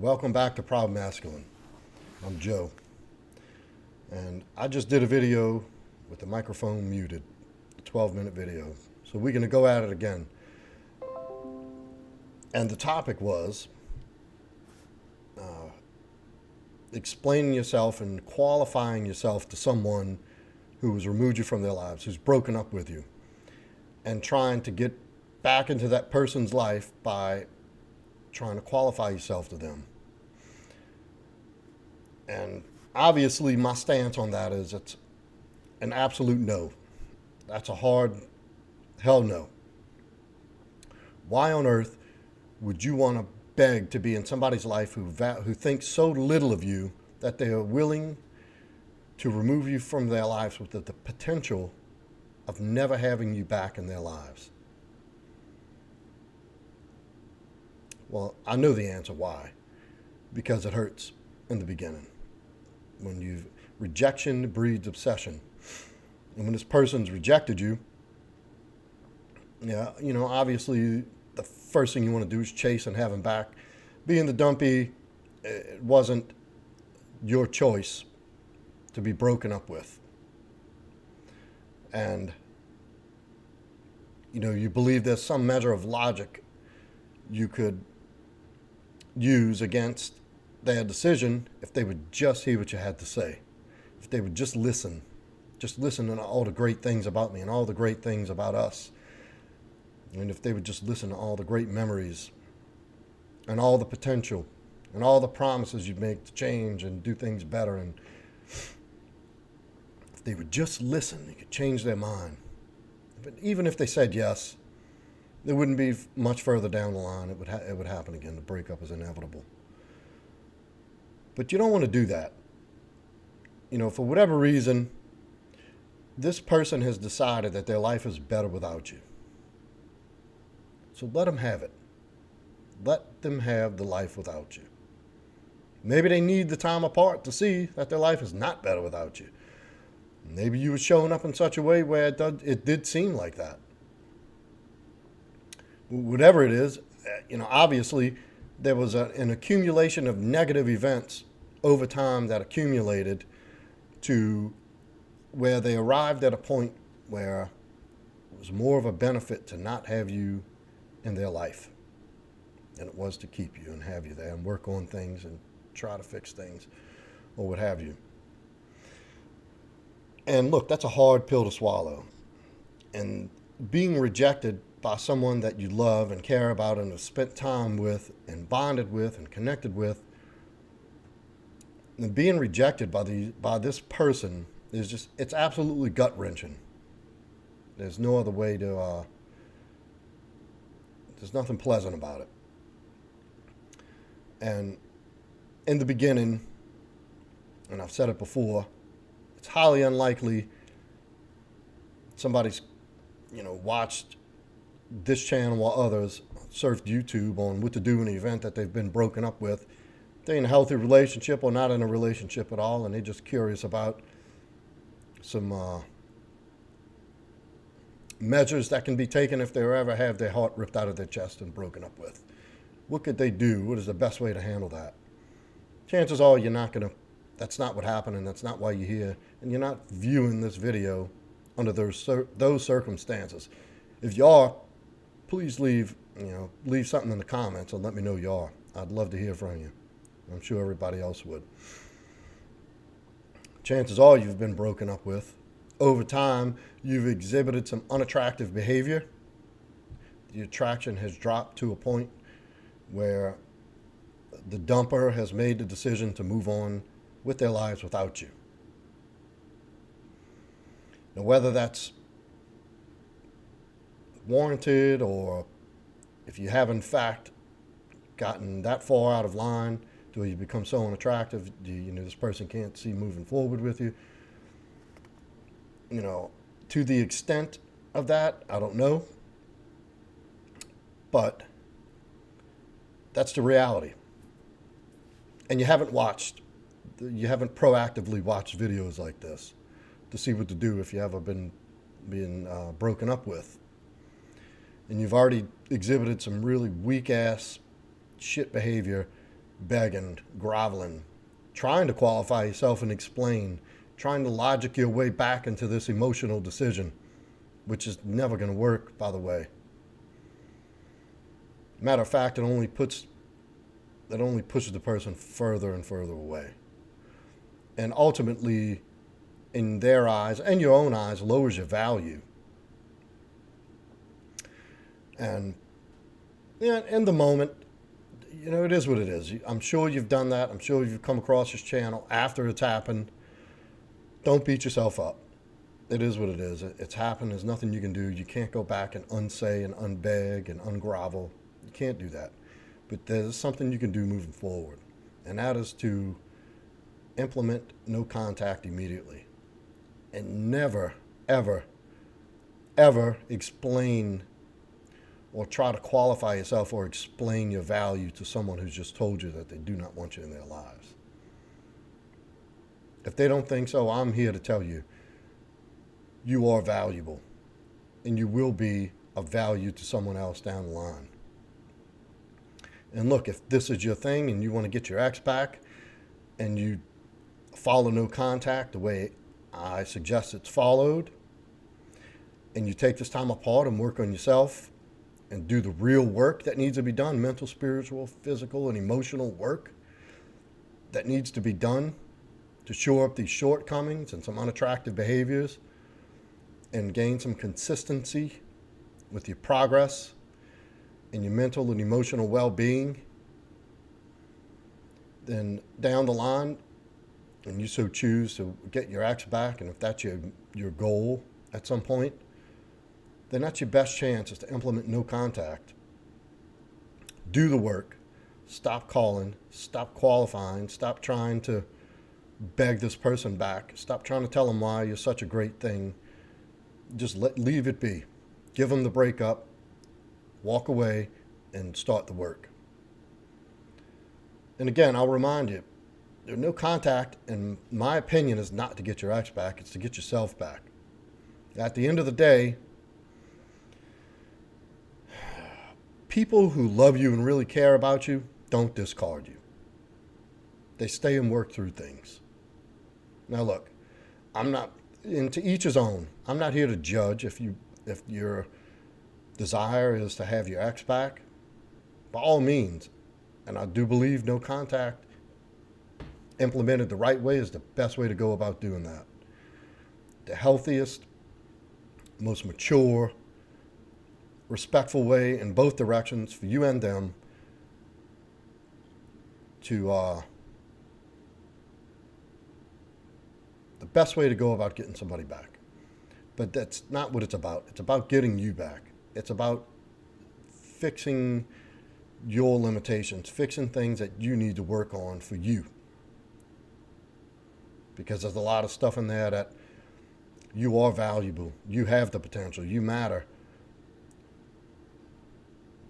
Welcome back to Proud Masculine. I'm Joe, and I just did a video with the microphone muted, a 12-minute video. So we're going to go at it again. And the topic was explaining yourself and qualifying yourself to someone who has removed you from their lives, who's broken up with you, and trying to get back into that person's life by trying to qualify yourself to them. And obviously my stance on that is it's an absolute no. That's a hard hell no. Why on earth would you want to beg to be in somebody's life who thinks so little of you that they are willing to remove you from their lives with the potential of never having you back in their lives? Well, I know the answer why. Because it hurts in the beginning. Rejection breeds obsession. And when this person's rejected you, obviously the first thing you want to do is chase and have them back. Being the dumpy, it wasn't your choice to be broken up with. And, you believe there's some measure of logic you could use against their decision if they would just hear what you had to say. If they would just listen to all the great things about me and all the great things about us. And if they would just listen to all the great memories and all the potential and all the promises you'd make to change and do things better. And if they would just listen, you could change their mind. But even if they said yes, it wouldn't be much further down the line. It would happen again. The breakup is inevitable. But you don't want to do that. For whatever reason, this person has decided that their life is better without you. So let them have it. Let them have the life without you. Maybe they need the time apart to see that their life is not better without you. Maybe you were showing up in such a way where it did seem like that. Whatever it is, obviously there was an accumulation of negative events over time that accumulated to where they arrived at a point where it was more of a benefit to not have you in their life than it was to keep you and have you there and work on things and try to fix things or what have you. And look, that's a hard pill to swallow. And being rejected by someone that you love and care about and have spent time with and bonded with and connected with, and being rejected by this person is it's absolutely gut-wrenching. There's no other way to, there's nothing pleasant about it. And in the beginning, and I've said it before, it's highly unlikely somebody's, watched this channel while others surfed YouTube on what to do in the event that they've been broken up with. They're in a healthy relationship or not in a relationship at all, and they're just curious about some measures that can be taken if they ever have their heart ripped out of their chest and broken up with. What could they do? What is the best way to handle that? Chances are that's not what happened, and that's not why you're here, and you're not viewing this video under those circumstances. If you are, please leave something in the comments and let me know you are. I'd love to hear from you. I'm sure everybody else would. Chances are you've been broken up with. Over time, you've exhibited some unattractive behavior. The attraction has dropped to a point where the dumper has made the decision to move on with their lives without you. Now, whether that's warranted or if you have in fact gotten that far out of line to where you become so unattractive, this person can't see moving forward with you. To the extent of that, I don't know. But that's the reality. And you haven't proactively watched videos like this to see what to do if you ever been broken up with. And you've already exhibited some really weak-ass shit behavior begging, groveling, trying to qualify yourself and explain, trying to logic your way back into this emotional decision, which is never going to work, by the way. Matter of fact, it only pushes the person further and further away. And ultimately, in their eyes and your own eyes, lowers your value. And in the moment, it is what it is. I'm sure you've done that. I'm sure you've come across this channel after it's happened. Don't beat yourself up. It is what it is. It's happened. There's nothing you can do. You can't go back and unsay and unbeg and ungrovel. You can't do that. But there's something you can do moving forward. And that is to implement no contact immediately. And never, ever, ever explain or try to qualify yourself or explain your value to someone who's just told you that they do not want you in their lives. If they don't think so, I'm here to tell you, you are valuable, and you will be of value to someone else down the line. And look, if this is your thing and you want to get your ex back and you follow no contact the way I suggest it's followed, and you take this time apart and work on yourself and do the real work that needs to be done, mental, spiritual, physical, and emotional work that needs to be done to shore up these shortcomings and some unattractive behaviors and gain some consistency with your progress and your mental and emotional well-being, then down the line, and you so choose to get your ex back, and if that's your goal at some point, then that's your best chance, is to implement no contact. Do the work. Stop calling. Stop qualifying. Stop trying to beg this person back. Stop trying to tell them why you're such a great thing. Just leave it be. Give them the breakup. Walk away and start the work. And again, I'll remind you, there's no contact, in my opinion, is not to get your ex back. It's to get yourself back. At the end of the day, people who love you and really care about you don't discard you. They stay and work through things. Now look, I'm not, and to each his own. I'm not here to judge. If your desire is to have your ex back, by all means, and I do believe no contact implemented the right way is the best way to go about doing that. The healthiest, most mature, respectful way in both directions for you and them to the best way to go about getting somebody back. But that's not what it's about. It's about getting you back. It's about fixing your limitations, fixing things that you need to work on for you. Because there's a lot of stuff in there that you are valuable. You have the potential. You matter.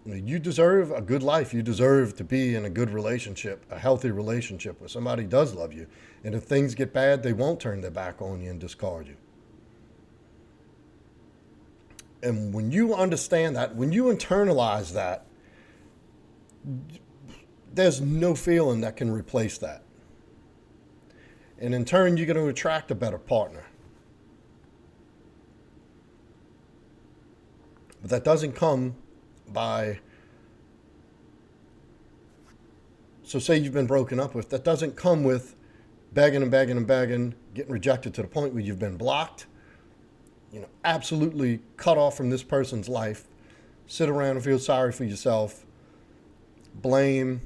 You deserve a good life. You deserve to be in a good relationship, a healthy relationship where somebody does love you. And if things get bad, they won't turn their back on you and discard you. And when you understand that, when you internalize that, there's no feeling that can replace that. And in turn, you're going to attract a better partner. But that doesn't come by, so say you've been broken up with, that doesn't come with begging and begging and begging, getting rejected to the point where you've been blocked, absolutely cut off from this person's life, sit around and feel sorry for yourself, blame,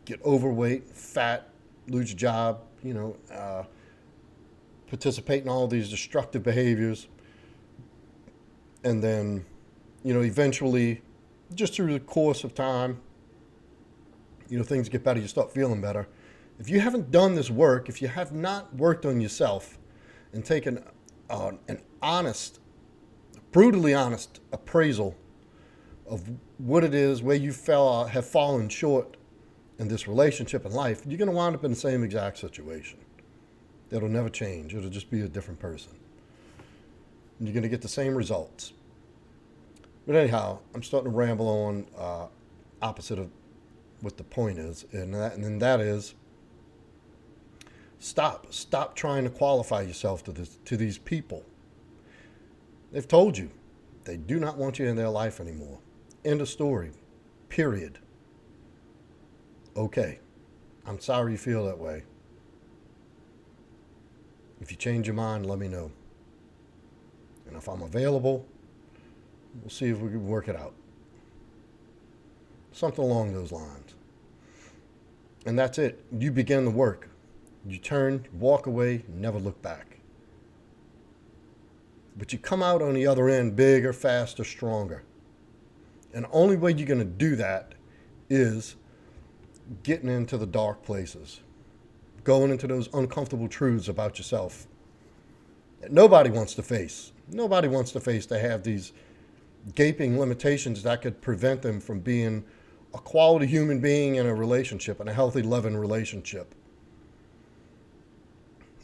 get overweight, fat, lose your job, participate in all these destructive behaviors. And then, eventually, just through the course of time, things get better, you start feeling better. If you haven't done this work, if you have not worked on yourself and taken an honest, brutally honest appraisal of what it is, where you have fallen short in this relationship and life, you're going to wind up in the same exact situation. That'll never change. It'll just be a different person. And you're going to get the same results. But anyhow, I'm starting to ramble on opposite of what the point is, and then that is stop trying to qualify yourself to these people. They've told you they do not want you in their life anymore. End of story. Period. Okay. I'm sorry you feel that way. If you change your mind, let me know. And if I'm available, we'll see if we can work it out. Something along those lines. And that's it. You begin the work. You turn, walk away, never look back. But you come out on the other end bigger, faster, stronger. And the only way you're going to do that is getting into the dark places, going into those uncomfortable truths about yourself that nobody wants to face. Nobody wants to face to have these gaping limitations that could prevent them from being a quality human being in a relationship, in a healthy, loving relationship.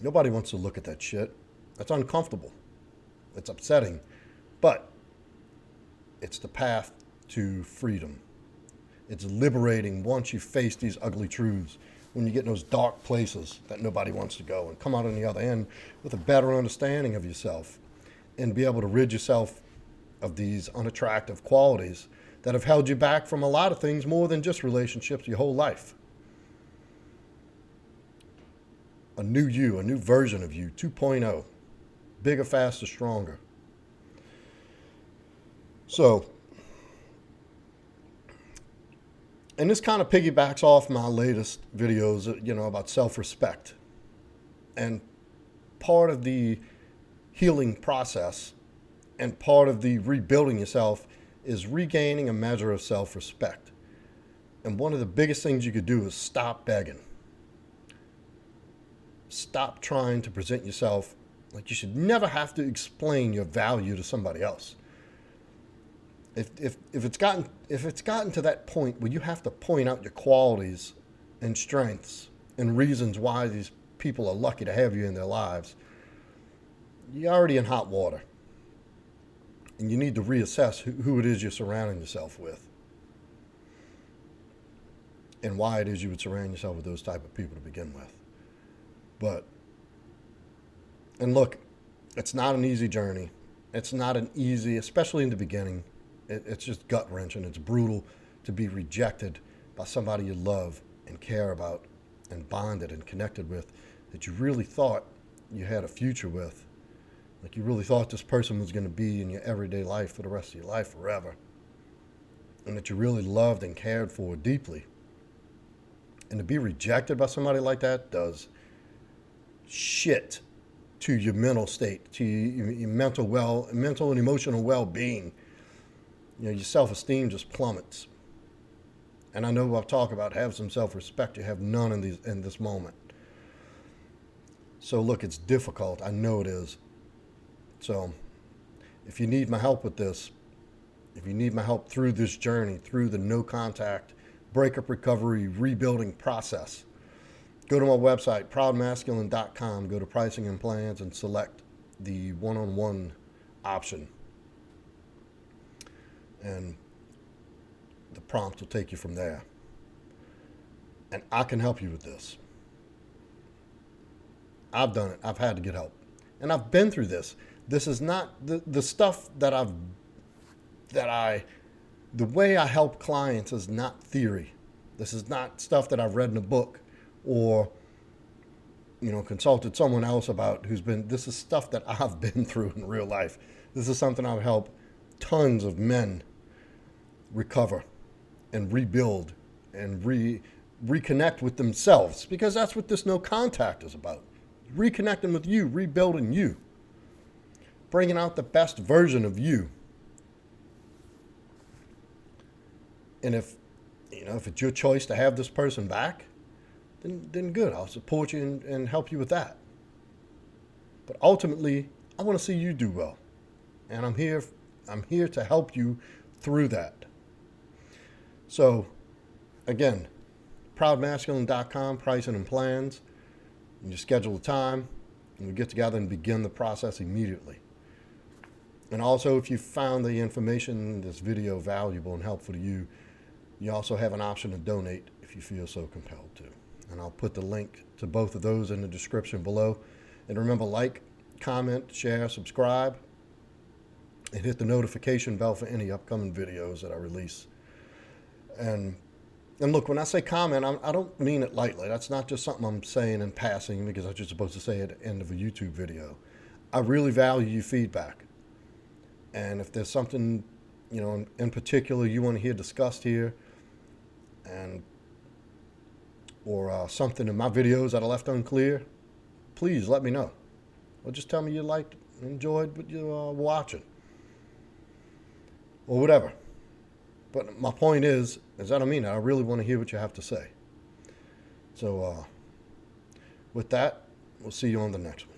Nobody wants to look at that shit. That's uncomfortable. It's upsetting. But it's the path to freedom. It's liberating once you face these ugly truths, when you get in those dark places that nobody wants to go, and come out on the other end with a better understanding of yourself and be able to rid yourself of these unattractive qualities that have held you back from a lot of things more than just relationships your whole life. A new you, a new version of you, 2.0. Bigger, faster, stronger. So, and this kind of piggybacks off my latest videos, about self-respect. And part of the healing process and part of the rebuilding yourself is regaining a measure of self-respect. And one of the biggest things you could do is stop begging. Stop trying to present yourself like you should never have to explain your value to somebody else. If it's gotten to that point where you have to point out your qualities and strengths and reasons why these people are lucky to have you in their lives, you're already in hot water. And you need to reassess who it is you're surrounding yourself with and why it is you would surround yourself with those type of people to begin with. And look, it's not an easy journey. It's not an easy, especially in the beginning. It's just gut-wrenching. It's brutal to be rejected by somebody you love and care about and bonded and connected with, that you really thought you had a future with. Like you really thought this person was going to be in your everyday life for the rest of your life forever. And that you really loved and cared for deeply. And to be rejected by somebody like that does shit to your mental state, to your mental and emotional well-being. Your self-esteem just plummets. And I know I've talked about have some self-respect. You have none in this moment. So look, it's difficult. I know it is. So if you need my help with this, if you need my help through this journey, through the no contact, breakup recovery, rebuilding process, go to my website, proudmasculine.com, go to pricing and plans and select the one-on-one option. And the prompt will take you from there. And I can help you with this. I've done it. I've had to get help. And I've been through this. This is not the stuff the way I help clients is not theory. This is not stuff that I've read in a book or, consulted someone else about this is stuff that I've been through in real life. This is something I've helped tons of men recover and rebuild and reconnect with themselves, because that's what this no contact is about. Reconnecting with you, rebuilding you, bringing out the best version of you. And if it's your choice to have this person back, then good. I'll support you and help you with that. But ultimately, I want to see you do well. And I'm here to help you through that. So, again, proudmasculine.com, pricing and plans. And you schedule a time, and we get together and begin the process immediately. And also, if you found the information in this video valuable and helpful to you, You also have an option to donate if you feel so compelled to. And I'll put the link to both of those in the description below. And remember, like, comment, share, subscribe, and hit the notification bell for any upcoming videos that I release. And look, when I say comment, I don't mean it lightly. That's not just something I'm saying in passing because I'm just supposed to say it at the end of a YouTube video. I really value your feedback. And if there's something, in particular you want to hear discussed here, or something in my videos that I left unclear, please let me know. Or just tell me you liked, enjoyed what you're watching. Or whatever. But my point is I don't mean it. I really want to hear what you have to say. So with that, we'll see you on the next one.